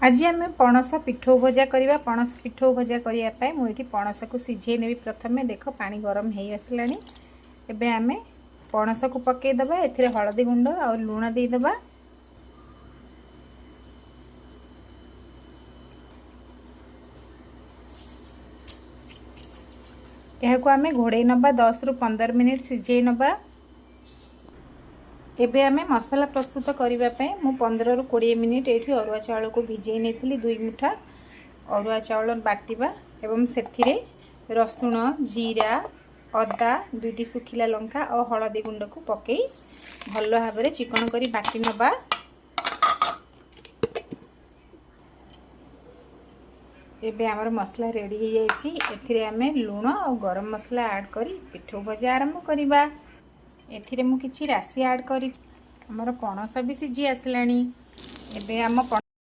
आज आम पणस पिठौ भजा करवा। पणस पिठौ भजा करने मुझे पणस को सीझे नेबी। प्रथम देख पानी गरम हो आसला। एबे आम पणस को पकईदबा। ए हलदी गुंड और लुण देदबा। यह आम घोड़े नबा 10 रु 15 मिनिट सीझे नबा। एबे आमे मसला प्रस्तुत करने मु 15 रु 20 मिनिट ये अरुआ चाउल को भिजे नहीं 2 मुठा अरुआ चाउल बाटिबा एवं से रसुण जीरा अदा 2टी सुखिला लंका और हलदी गुंड को पकई भल भाव में चिकन करी बाटी नबा। एबे आमर मसला रेडी हो जाए। आमे लुण और गरम मसला ऐड करी पिठौ भजा आरंभ करवा। एथिरे मु किछि राशि ऐड करी। हमर पणस भी सीझी आसलानी। एबे आम